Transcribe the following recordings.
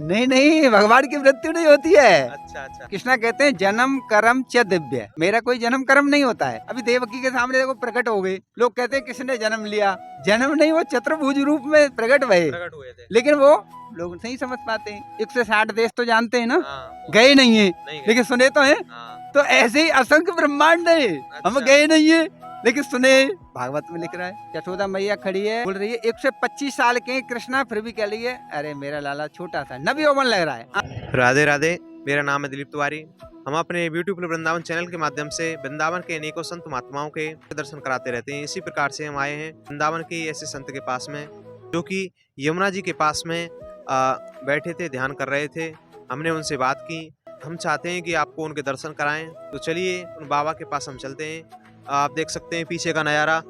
नहीं नहीं, भगवान की मृत्यु नहीं होती है। अच्छा अच्छा। कृष्णा कहते हैं जन्म कर्म च दिव्य, मेरा कोई जन्म कर्म नहीं होता है। अभी देवकी के सामने देखो प्रकट हो गए, लोग कहते हैं किसने जन्म लिया, जन्म नहीं, वो चतुर्भुज रूप में प्रकट भये, प्रकट हुए थे। लेकिन वो लोग नहीं समझ पाते हैं। 160 देश तो जानते हैं ना, हाँ, गए नहीं है नहीं गए। लेकिन सुने तो हैं। हाँ, तो ऐसे ही असंख्य ब्रह्मांड है, हम अच्छा। गए नहीं है लेकिन सुने। भागवत में लिख रहा है, यशोदा मैया खड़ी है, बोल रही है 125 साल के हैं कृष्णा, फिर भी कह रही है अरे मेरा लाला छोटा सा नबी ओवन लग रहा है। राधे राधे, मेरा नाम है दिलीप तिवारी। हम अपने ब्यूटीफुल वृंदावन चैनल के माध्यम से वृंदावन के अनेकों संत महात्माओं के दर्शन कराते रहते हैं। इसी प्रकार से हम आए हैं वृंदावन के ऐसे संत के पास में जो कि यमुना जी के पास में बैठे थे, ध्यान कर रहे थे। हमने उनसे बात की, हम चाहते हैं कि आपको उनके दर्शन कराएं, तो चलिए उन बाबा के पास हम चलते हैं। आप देख सकते हैं पीछे का नज़ारा।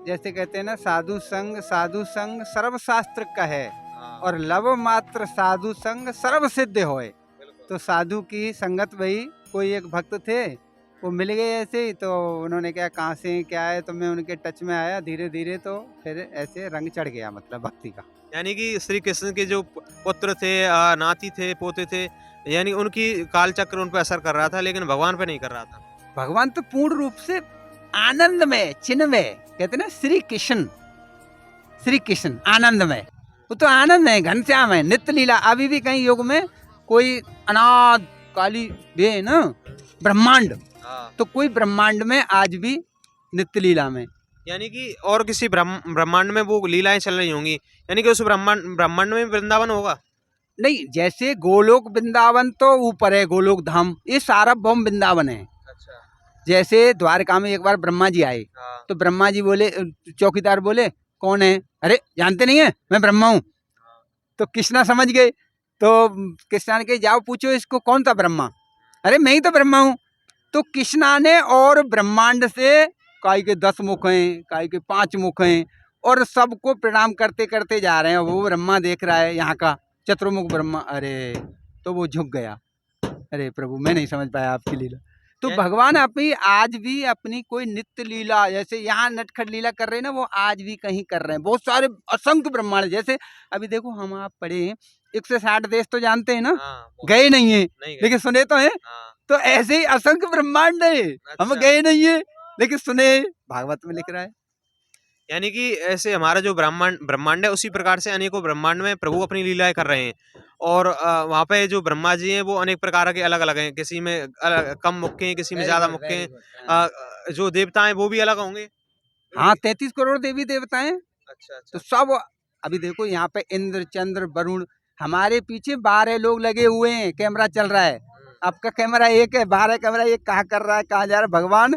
जैसे कहते हैं ना, साधु संग सर्वशास्त्र का है, और लव मात्र साधु संग सर्व सिद्ध होए। तो साधु की संगत भाई, कोई एक भक्त थे, वो मिल गए ऐसे ही, तो उन्होंने क्या कहाँ से क्या है, तो मैं उनके टच में आया धीरे धीरे, तो फिर ऐसे रंग चढ़ गया, मतलब भक्ति का। यानी कि श्री कृष्ण के जो पुत्र थे, नाती थे, पोते थे, यानी उनकी काल चक्र उन पर असर कर रहा था, लेकिन भगवान पे नहीं कर रहा था। भगवान तो पूर्ण रूप से आनंद में, चिन्ह में, कहते ना श्री कृष्ण आनंद में, वो तो आनंद है, घनश्याम है, नित्य लीला। अभी भी कहीं युग में कोई अनाद काली दे ना ब्रह्मांड, तो कोई ब्रह्मांड में आज भी नित्य लीला में, यानी कि और किसी ब्रह्मांड में वो लीलाएं चल रही होंगी, यानी कि उस ब्रह्मांड में वृंदावन होगा। नहीं, जैसे गोलोक वृंदावन तो ऊपर है, गोलोक धाम, ये सार्वभौम वृंदावन है। अच्छा। जैसे द्वारका में एक बार ब्रह्मा जी आए, हाँ। तो ब्रह्मा जी बोले, चौकीदार बोले कौन है, अरे जानते नहीं है मैं ब्रह्मा हूँ। तो कृष्णा समझ गए, तो कृष्णा ने कहा जाओ पूछो इसको कौन था ब्रह्मा, अरे मैं ही तो ब्रह्मा हूँ। तो कृष्णा ने और ब्रह्मांड से, काई के 10 मुख हैं, काई के 5 मुख हैं, और सबको प्रणाम करते करते जा रहे हैं। वो ब्रह्मा देख रहा है यहाँ का चतुर्मुख ब्रह्मा, अरे तो वो झुक गया, अरे प्रभु मैं नहीं समझ पाया आपकी लीला। तो भगवान अपनी आज भी अपनी कोई नित्य लीला, जैसे यहाँ नटखट लीला कर रहे हैं ना, वो आज भी कहीं कर रहे हैं। बहुत सारे असंख्य ब्रह्मांड, जैसे अभी देखो हम आप पढ़े 160 देश तो जानते हैं ना, गए नहीं है लेकिन सुने तो हैं। तो ऐसे ही असंख्य ब्रह्मांड है, हम गए नहीं है लेकिन सुने, भागवत में लिख रहा है। यानी कि ऐसे हमारा जो ब्रह्मांड है, उसी प्रकार से अनेकों ब्रह्मांड में प्रभु अपनी लीलाएं कर रहे हैं। और वहाँ पे जो ब्रह्मा जी हैं वो अनेक प्रकार के अलग अलग हैं, किसी में कम मुख हैं, किसी में ज्यादा मुख हैं। जो देवता हैं वो भी अलग होंगे। हाँ, 33 करोड़ देवी देवता हैं। अच्छा तो अच्छा। सब, अभी देखो यहाँ पे इंद्र चंद्र वरुण, हमारे पीछे 12 लोग लगे हुए हैं, कैमरा चल रहा है। आपका कैमरा एक है, 12 कैमरा एक कहाँ कर रहा है, कहाँ जा रहा है। भगवान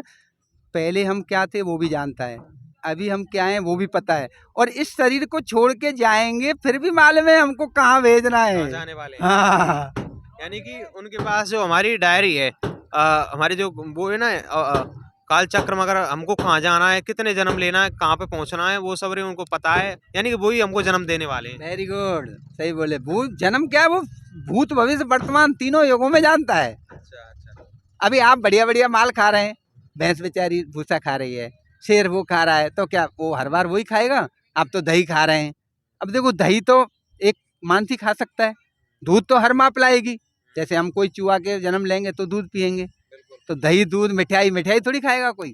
पहले हम क्या थे वो भी जानता है, अभी हम क्या हैं वो भी पता है, और इस शरीर को छोड़ के जाएंगे फिर भी मालूम है हमको कहाँ भेजना है, जाने वाले। हाँ। यानी कि उनके पास जो हमारी डायरी है, हमारी जो वो है ना, काल चक्र में अगर हमको कहाँ जाना है, कितने जन्म लेना है, कहाँ पे पहुंचना है, वो सब उनको पता है। यानी कि वही हमको जन्म देने वाले हैं। वेरी गुड, सही बोले। भूत जन्म क्या है, वो भूत भविष्य वर्तमान तीनों युगों में जानता है। अच्छा अच्छा। अभी आप बढ़िया बढ़िया माल खा रहे हैं, भैंस बेचारी भूसा खा रही है, शेर वो खा रहा है, तो क्या वो हर बार वही खाएगा? आप तो दही खा रहे हैं। अब देखो दही तो एक मानसी खा सकता है, दूध तो हर माँ पिलाएगी। जैसे हम कोई चूहा के जन्म लेंगे तो दूध पियेंगे, तो दही दूध मिठाई मिठाई थोड़ी खाएगा कोई।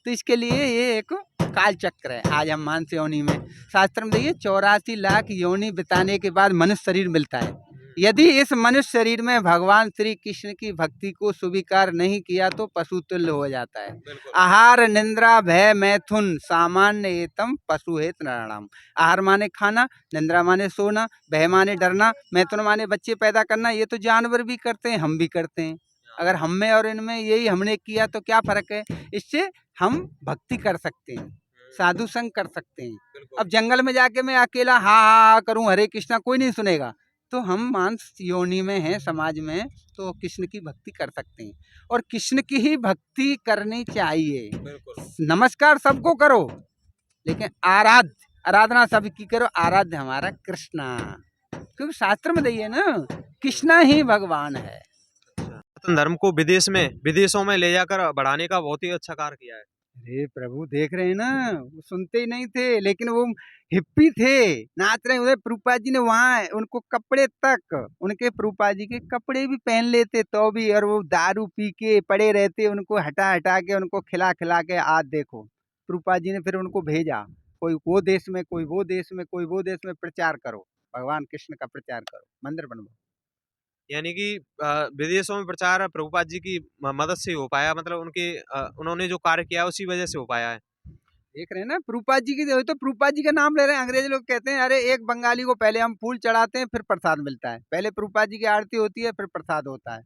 तो इसके लिए ये एक काल चक्र है। आज हम मानस योनि में, शास्त्र में देखिए 84 लाख योनि बिताने के बाद मनुष्य शरीर मिलता है। यदि इस मनुष्य शरीर में भगवान श्री कृष्ण की भक्ति को स्वीकार नहीं किया तो पशु तुल्य हो जाता है। आहार निंद्रा भय मैथुन सामान्य एतम पशु हेत नराणाम। आहार माने खाना, निंद्रा माने सोना, भय माने डरना, मैथुन माने बच्चे पैदा करना। ये तो जानवर भी करते हैं, हम भी करते हैं। अगर हम में और इनमें यही हमने किया तो क्या फर्क है? इससे हम भक्ति कर सकते हैं, साधु संग कर सकते हैं। अब जंगल में जाके मैं अकेला हा हा करूं हरे कृष्णा, कोई नहीं सुनेगा। तो हम मानस योनि में हैं, समाज में, तो कृष्ण की भक्ति कर सकते हैं, और कृष्ण की ही भक्ति करनी चाहिए। नमस्कार सबको करो, लेकिन आराधना सबकी करो। आराध्य हमारा कृष्णा, क्योंकि शास्त्र में दिए ना, कृष्णा ही भगवान है। सनातन धर्म को विदेशों में ले जाकर बढ़ाने का बहुत ही अच्छा कार्य किया है। अरे प्रभु देख रहे हैं ना, वो सुनते ही नहीं थे, लेकिन वो हिप्पी थे, नाच रहे उधर। प्रभुपाद जी ने वहां उनको कपड़े तक, उनके प्रभुपाद जी के कपड़े भी पहन लेते तो भी, और वो दारू पी के पड़े रहते, उनको हटा हटा के, उनको खिला खिला के। आज देखो प्रभुपाद जी ने फिर उनको भेजा, कोई वो देश में, कोई वो देश में, कोई वो देश में प्रचार करो, भगवान कृष्ण का प्रचार करो, मंदिर बनवाओ। यानी कि विदेशों में प्रचार प्रभुपाद जी की मदद से हो पाया, मतलब उन्होंने जो कार्य किया उसी वजह से हो पाया है। देख रहे हैं ना, प्रभुपाद जी की तो प्रभुपाद जी का नाम ले रहे हैं। अंग्रेज लोग कहते हैं अरे एक बंगाली को पहले हम फूल चढ़ाते हैं फिर प्रसाद मिलता है, पहले प्रभुपाद जी की आरती होती है फिर प्रसाद होता है।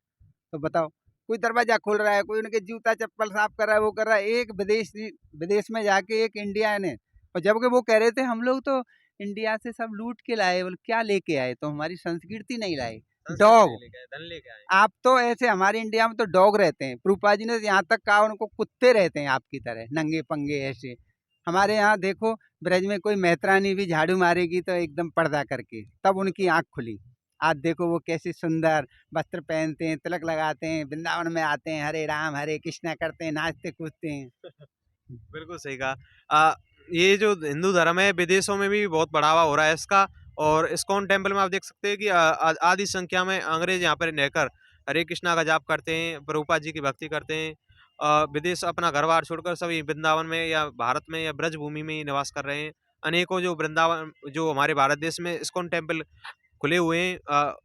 तो बताओ, कोई दरवाजा खोल रहा है, कोई उनके जूता चप्पल साफ कर रहा है, वो कर रहा है, एक विदेश में जाके एक इंडिया ने, और जबकि वो कह रहे थे हम लोग तो इंडिया से सब लूट के लाए, बोले क्या लेके आए, तो हमारी संस्कृति नहीं लाए, संस्कृति डॉग। नहीं लेके आए, धन लेके आए। आप तो ऐसे, हमारे इंडिया में तो डॉग रहते हैं, प्रभुपाद जी ने यहाँ तक कहा उनको कुत्ते रहते हैं आपकी तरह, नंगे पंगे ऐसे। हमारे यहाँ देखो, ब्रज में कोई मेहतरानी भी झाड़ू मारेगी तो एकदम पर्दा करके, तब उनकी आंख खुली। आज देखो वो कैसे सुंदर वस्त्र पहनते हैं, तिलक लगाते हैं, वृंदावन में आते हैं, हरे राम हरे कृष्णा करते हैं, नाचते कूदते हैं। बिल्कुल सही कहा। ये जो हिंदू धर्म है विदेशों में भी बहुत बढ़ावा हो रहा है इसका, और इस्कॉन टेम्पल में आप देख सकते हैं कि आधी संख्या में अंग्रेज यहाँ पर रहकर हरे कृष्णा का जाप करते हैं, प्रभुपाद जी की भक्ति करते हैं। विदेश अपना घर बार छोड़कर सभी वृंदावन में या भारत में या ब्रज भूमि में ही निवास कर रहे हैं। अनेकों जो वृंदावन, जो हमारे भारत देश में इस्कॉन टेम्पल खुले हुए हैं,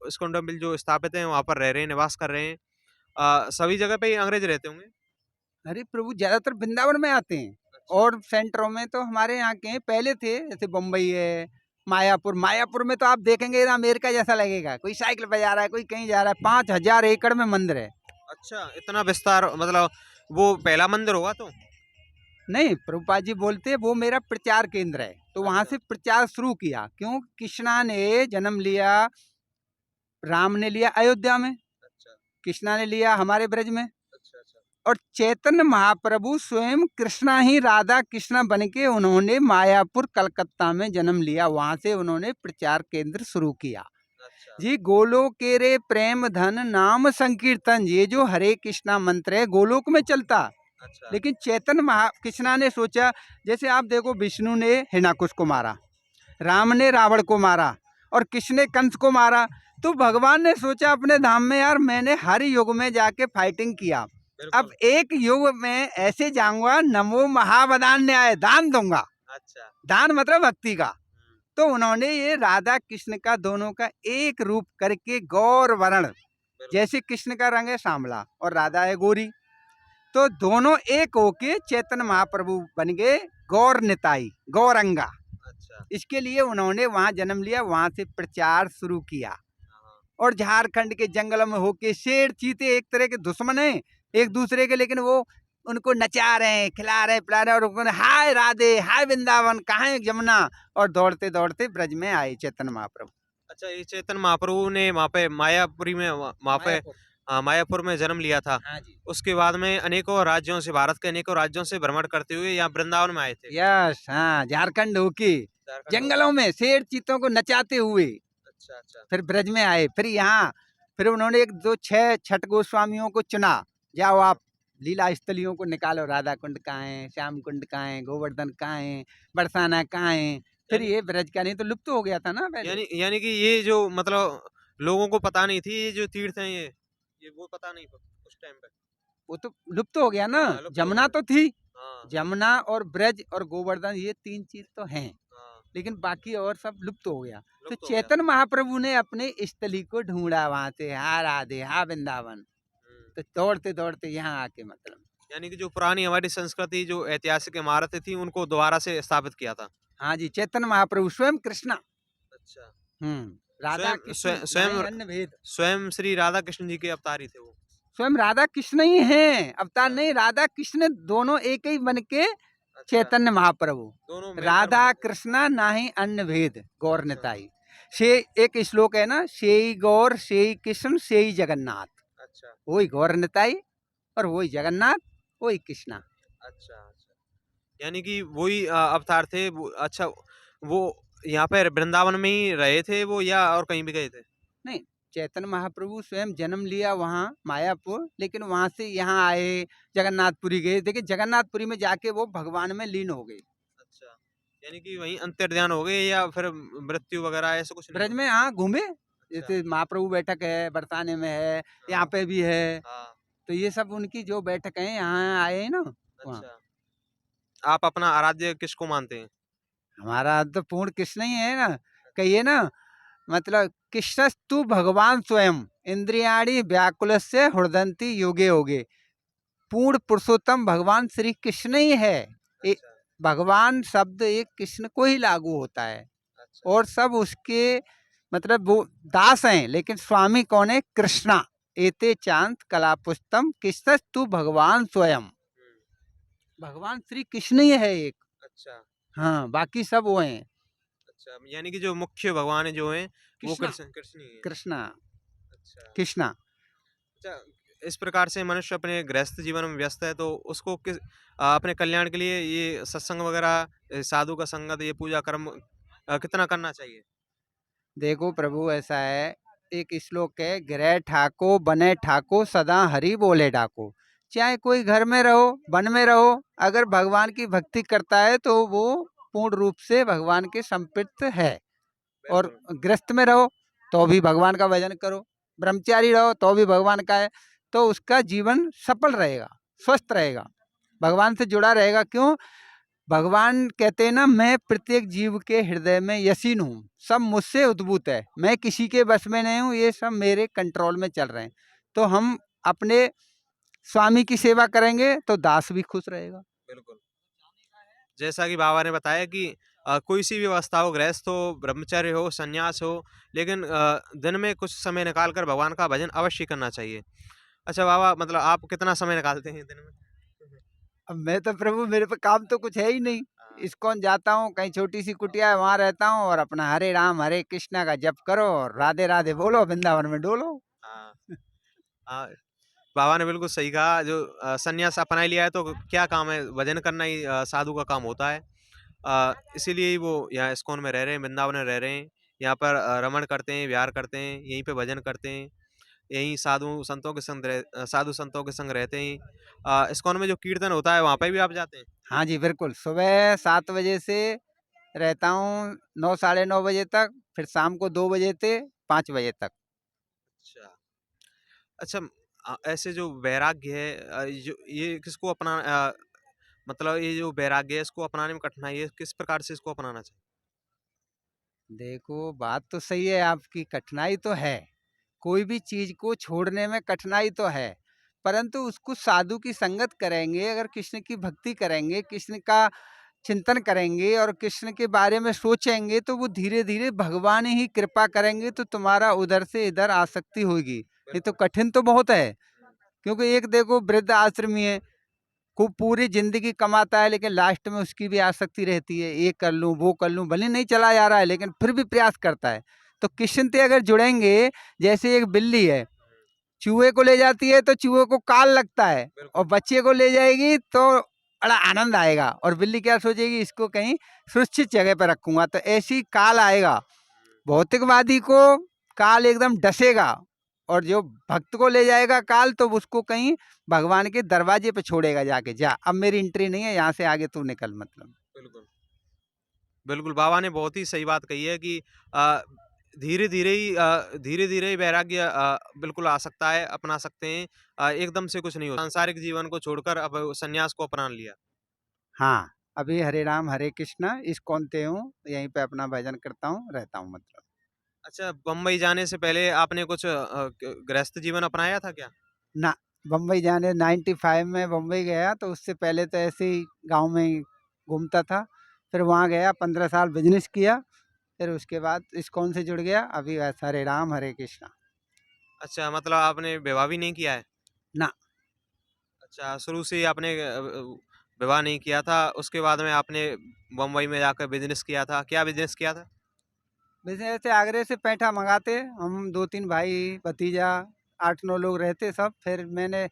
इस्कॉन टेम्पल जो स्थापित हैं वहाँ पर रह रहे हैं, निवास कर रहे हैं। सभी जगह पे ही अंग्रेज रहते होंगे। अरे प्रभु ज्यादातर वृंदावन में आते हैं, और सेंटरों में तो हमारे यहाँ के पहले थे, जैसे बम्बई है, मायापुर। मायापुर में तो आप देखेंगे ये अमेरिका जैसा लगेगा, कोई साइकिल पे जा रहा है, कोई कहीं जा रहा है। 5,000 एकड़ में मंदिर है। अच्छा, इतना विस्तार, मतलब वो पहला मंदिर होगा तो। नहीं, प्रभुपाद जी बोलते वो मेरा प्रचार केंद्र है, तो वहां अच्छा। से प्रचार शुरू किया। क्यों? कृष्णा ने जन्म लिया, राम ने लिया अयोध्या में, अच्छा कृष्णा ने लिया हमारे ब्रज में, अच्छा अच्छा। और चैतन्य महाप्रभु स्वयं कृष्णा ही राधा कृष्णा बन के उन्होंने मायापुर कलकत्ता में जन्म लिया, वहां से उन्होंने प्रचार केंद्र शुरू किया। अच्छा जी, गोलोक के रे प्रेम धन नाम संकीर्तन, ये जो हरे कृष्णा मंत्र है गोलोक में चलता। अच्छा। लेकिन चैतन्य कृष्णा ने सोचा, जैसे आप देखो विष्णु ने हिरण्याकुश को मारा, राम ने रावण को मारा, और कृष्ण ने कंस को मारा। तो भगवान ने सोचा अपने धाम में, यार मैंने हर युग में जाके फाइटिंग किया, अब बिल्कुल। एक युग में ऐसे जाऊंगा, नमो महावदान न्याय, दान दूंगा। अच्छा। दान मतलब भक्ति का। तो उन्होंने ये राधा कृष्ण का दोनों का एक रूप करके गौर वर्ण, बिल्कुल। जैसे कृष्ण का रंग है सांवला और राधा है गोरी, तो दोनों एक होके चैतन्य महाप्रभु बन गए गौर निताई, गौरंगा। अच्छा। इसके लिए उन्होंने वहां जन्म लिया, वहां से प्रचार शुरू किया। हाँ। और झारखंड के जंगलों में होके, शेर चीते एक तरह के दुश्मन हैं एक दूसरे के, लेकिन वो उनको नचा रहे हैं, खिला रहे हैं, पिला रहे हैं, और उन्होंने हाय राधे हाय वृंदावन कहाँ है जमुना, और दौड़ते दौड़ते ब्रज में आए चैतन्य महाप्रभु। अच्छा, ये चैतन्य महाप्रभु ने वहाँ पे मायापुरी में, वहाँ पे मायापुर। मायापुर में जन्म लिया था। हाँ जी। उसके बाद में अनेकों राज्यों से, भारत के अनेकों राज्यों से भ्रमण करते हुए यहाँ वृंदावन में आए थे। यस, हाँ, झारखंड होके झारखंड जंगलों में शेर चीतों को नचाते हुए अच्छा अच्छा। फिर ब्रज में आए। फिर यहाँ, फिर उन्होंने एक दो छह छठ गोस्वामियों को चुना, जाओ आप लीला स्थलियों को निकालो, राधा कुंड कहाँ है, श्याम कुंड कहाँ है, गोवर्धन कहाँ है, बरसाना कहाँ है। फिर यानी ये ब्रज का, नहीं तो लुप्त हो गया था ना पहले। यानी यानी कि ये जो, मतलब लोगों को पता नहीं थी ये जो तीर्थ हैं, ये वो पता नहीं उस टाइम पे। वो तो लुप्त हो गया ना। हाँ, लुप्त हो जमुना गए। तो थी, हाँ जमुना और ब्रज और गोवर्धन, ये 3 चीज तो हैं, हाँ। लेकिन बाकी और सब लुप्त हो गया। तो लुप्त हो गया। चैतन्य महाप्रभु ने अपने स्थली को ढूंढा वहां से, हा राधे हा वृंदावन, तो दौड़ते दौड़ते यहाँ आके, मतलब। यानी कि जो पुरानी हमारी संस्कृति, जो ऐतिहासिक इमारतें थी, उनको दोबारा से स्थापित किया था। हाँ जी, चैतन्य महाप्रभु स्वयं कृष्णा। अच्छा। राधा स्वयं कृष्ण स्वयं ना ही स्वयं अन्य भेद। स्वयं श्री राधा कृष्ण जी के अवतारी थे वो। स्वयं राधा कृष्ण ही हैं, अवतार अच्छा। नहीं, राधा कृष्ण दोनों एक ही बन के अच्छा, चैतन्य महाप्रभु। दोनों मिलकर राधा बने थे। कृष्णा ना ही अन्य भेद, गौर अच्छा। निताई। से एक श्लोक है ना, सेई गौर सेई कृष्ण सेई जगन्नाथ, अच्छा वही गौर निताई और वही जगन्नाथ, वही कृष्णा। अच्छा अच्छा। यानी कि वही अवतार थे वो। अच्छा, वो यहाँ पर वृंदावन में ही रहे थे वो, या और कहीं भी गए थे? नहीं, चैतन्य महाप्रभु स्वयं जन्म लिया वहाँ मायापुर, लेकिन वहाँ से यहाँ आए, जगन्नाथपुरी गए। देखिए जगन्नाथपुरी में जाके वो भगवान में लीन हो गए। अच्छा, यानी कि वहीं अंतर्ध्यान हो गए या फिर मृत्यु वगैरह ऐसा कुछ नहीं ब्रज हुआ? में हाँ घूमे, अच्छा, जैसे महाप्रभु बैठक है, बरसाने में है, यहाँ हाँ, पे भी है। हाँ, तो ये सब उनकी जो बैठक है, यहाँ आए हैं ना वहाँ। अच्छा। आप अपना आराध्य किसको मानते हैं? हमारा तो पूर्ण कृष्ण ही है ना, कहिए ना, मतलब कृष्णस्तु भगवान स्वयं इंद्रियाणी व्याकुलस्य हृदंती योगे योगे। पूर्ण पुरुषोत्तम भगवान श्री कृष्ण ही है। अच्छा, भगवान शब्द एक कृष्ण को ही लागू होता है, अच्छा। और सब उसके मतलब वो दास हैं, लेकिन स्वामी कौन है? कृष्णा। एते चांद कला पुस्तम कृष्णस्तु भगवान स्वयं। हुँ, भगवान श्री कृष्ण ही है एक। अच्छा, हाँ, बाकी सब वो हैं। अच्छा। यानी कि जो मुख्य भगवान जो हैं वो कृष्णा, कृष्ण कृष्ण ही हैं। कृष्णा, अच्छा। कृष्णा। अच्छा, इस प्रकार से मनुष्य अपने गृहस्थ जीवन में व्यस्त है तो उसको अपने कल्याण के लिए ये सत्संग वगैरह, साधु का संगत, ये पूजा कर्म कितना करना चाहिए? देखो प्रभु ऐसा है, एक श्लोक है, गृह ठाको बने ठाको सदा हरि बोले डाको। चाहे कोई घर में रहो, वन में रहो, अगर भगवान की भक्ति करता है तो वो पूर्ण रूप से भगवान के संपृक्त है। और बिल्कुल। गृहस्थ में रहो तो भी भगवान का भजन करो, ब्रह्मचारी रहो तो भी भगवान का है, तो उसका जीवन सफल रहेगा, स्वस्थ रहेगा, भगवान से जुड़ा रहेगा। क्यों? भगवान कहते हैं ना, मैं प्रत्येक जीव के हृदय में यसीन हूँ, सब मुझसे उद्भूत है, मैं किसी के बस में नहीं हूँ, ये सब मेरे कंट्रोल में चल रहे हैं। तो हम अपने स्वामी की सेवा करेंगे तो दास भी खुश रहेगा। बिल्कुल। जैसा कि बाबा ने बताया कि कोई सी भी अवस्था हो, गृहस्थ हो, ब्रह्मचर्य हो, संन्यास हो, लेकिन दिन में कुछ समय निकाल कर भगवान का भजन अवश्य करना चाहिए। अच्छा बाबा, मतलब आप कितना समय निकालते हैं दिन में? अब मैं तो प्रभु, मेरे पे काम तो कुछ है ही नहीं। हाँ, इस्कॉन जाता हूँ, कहीं छोटी सी कुटिया है वहाँ रहता हूँ, और अपना हरे राम हरे कृष्णा का जप करो और राधे राधे बोलो, वृंदावन में डोलो। हाँ, हाँ। बाबा ने बिल्कुल सही कहा, जो संन्यास अपना लिया है तो क्या काम है, भजन करना ही साधु का काम होता है। इसीलिए ही वो यहाँ इस्कॉन में रह रहे हैं, वृंदावन में रह रहे हैं। यहाँ पर रमण करते हैं, विहार करते हैं, यहीं पे भजन करते हैं, यहीं साधु संतों के संग रहते हैं। इस्कॉन में जो कीर्तन होता है वहाँ पे भी आप जाते हैं? हाँ जी बिल्कुल, सुबह 7 बजे से रहता हूँ 9 साढ़े 9 बजे तक, फिर शाम को 2 बजे से 5 बजे तक। अच्छा। अच्छा, ऐसे जो वैराग्य है, जो ये किसको मतलब ये जो वैराग्य है इसको अपनाने में कठिनाई है, किस प्रकार से इसको अपनाना चाहिए? देखो बात तो सही है आपकी, कठिनाई तो है, कोई भी चीज को छोड़ने में कठिनाई तो है, परंतु उसको साधु की संगत करेंगे, अगर कृष्ण की भक्ति करेंगे, कृष्ण का चिंतन करेंगे और कृष्ण के बारे में सोचेंगे, तो वो धीरे धीरे भगवान ही कृपा करेंगे, तो तुम्हारा उधर से इधर आसक्ति होगी। ये तो बिल्कुल। कठिन तो बहुत है, हुँ, क्योंकि एक देखो वृद्ध आश्रमी है, खूब पूरी जिंदगी कमाता है, लेकिन लास्ट में उसकी भी आसक्ति रहती है, ये कर लूं वो कर लूं, भले नहीं चला जा रहा है लेकिन फिर भी प्रयास करता है। तो कृष्ण से अगर जुड़ेंगे, जैसे एक बिल्ली है, हुँ, चूहे को ले जाती है तो चूहे को काल लगता है, और बिल्कुल। बच्चे को ले जाएगी तो बड़ा आनंद आएगा, और बिल्ली क्या सोचेगी, इसको कहीं सुरक्षित जगह पर रखूंगा, तो ऐसी काल आएगा। हुँ, भौतिकवादी को काल एकदम डसेगा, और जो भक्त को ले जाएगा काल, तो उसको कहीं भगवान के दरवाजे पे छोड़ेगा, जाके जा अब मेरी एंट्री नहीं है, यहाँ से आगे तू निकल, मतलब। बिल्कुल। बिल्कुल, बाबा ने बहुत ही सही बात कही है कि धीरे-धीरे ही वैराग्य बिल्कुल आ सकता है, अपना सकते हैं। एकदम से कुछ नहीं होता। सांसारिक जीवन को छोड़कर अब सन्यास को अपना लिया। हाँ, अभी हरे राम हरे कृष्णा इस कौनते हूँ, यहीं पे अपना भजन करता हूँ, रहता हूँ, मतलब। अच्छा, बम्बई जाने से पहले आपने कुछ गृहस्थ जीवन अपनाया था क्या? ना, बम्बई जाने 95 में बम्बई गया, तो उससे पहले तो ऐसे ही गांव में ही घूमता था। फिर वहाँ गया, 15 साल बिजनेस किया, फिर उसके बाद इस्कॉन से जुड़ गया, अभी बस हरे राम हरे कृष्णा। अच्छा, मतलब आपने विवाह भी नहीं किया है? ना, अच्छा, शुरू से ही आपने विवाह नहीं किया था, उसके बाद में आपने बम्बई में जाकर बिज़नेस किया था। क्या बिज़नेस किया था? वैसे ऐसे आगरे से पैंठा मंगाते हम, 2-3 भाई भतीजा, 8-9 लोग रहते सब। फिर मैंने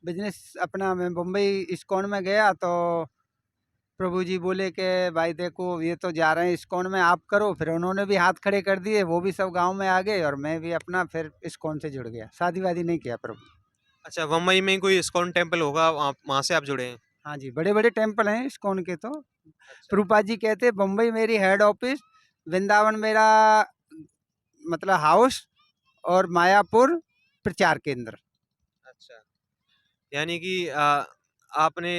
बिजनेस अपना, मैं मुंबई इस्कॉन में गया, तो प्रभु जी बोले कि भाई देखो ये तो जा रहे हैं इस्कॉन में, आप करो। फिर उन्होंने भी हाथ खड़े कर दिए, वो भी सब गांव में आ गए और मैं भी अपना फिर इस्कॉन से जुड़ गया। शादी वादी नहीं किया प्रभु। अच्छा, मुंबई में कोई इस्कॉन टेम्पल होगा, वहाँ से आप जुड़े हैं? हाँ जी, बड़े बड़े टेम्पल हैं इस्कॉन के तो। अच्छा। प्रभुपाद जी कहते बम्बई मेरी हेड ऑफिस, वृंदावन मेरा मतलब हाउस, और मायापुर प्रचार केंद्र। अच्छा, यानी कि आपने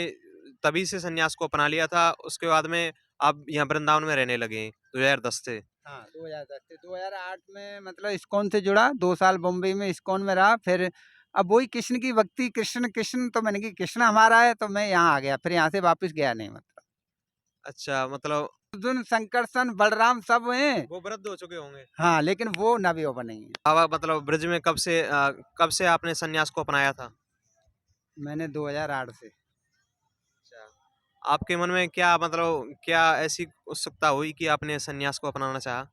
तभी से सन्यास को अपना लिया था, उसके बाद में आप यहाँ वृंदावन में रहने लगे हैं 2010 से। हाँ 2010 से 2008 में मतलब इस्कॉन से जुड़ा, 2 साल बम्बई में इस्कॉन में रहा। फिर अब वही कृष्ण की भक्ति, कृष्ण कृष्ण, तो मैंने कि कृष्ण हमारा है, तो मैं यहाँ आ गया। फिर यहाँ से वापस गया नहीं। मतलब अच्छा, मतलब अर्जुन, शंकरसन, बलराम सब हैं। वो वृद्ध हो चुके होंगे। हाँ, लेकिन वो नवयुवक नहीं है। बाबा मतलब ब्रज में कब से आपने सन्यास को अपनाया था? मैंने 2008 से। अच्छा, आपके मन में क्या मतलब क्या ऐसी उत्सुकता हुई कि आपने सन्यास को अपनाना चाहा?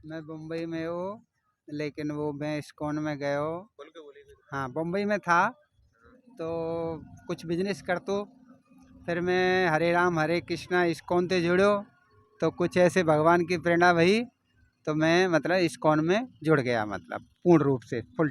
मैं बम्बई में हूँ, लेकिन वो मैं इस्कॉन में गया हूँ। बोल के बोलिए। हाँ, बम्बई में था तो कुछ बिजनेस कर तो फिर मैं हरे राम हरे कृष्णा इस्कॉन से जुड़ो, तो कुछ ऐसे भगवान की प्रेरणा भई, तो मैं मतलब इस्कॉन में जुड़ गया, मतलब पूर्ण रूप से फुल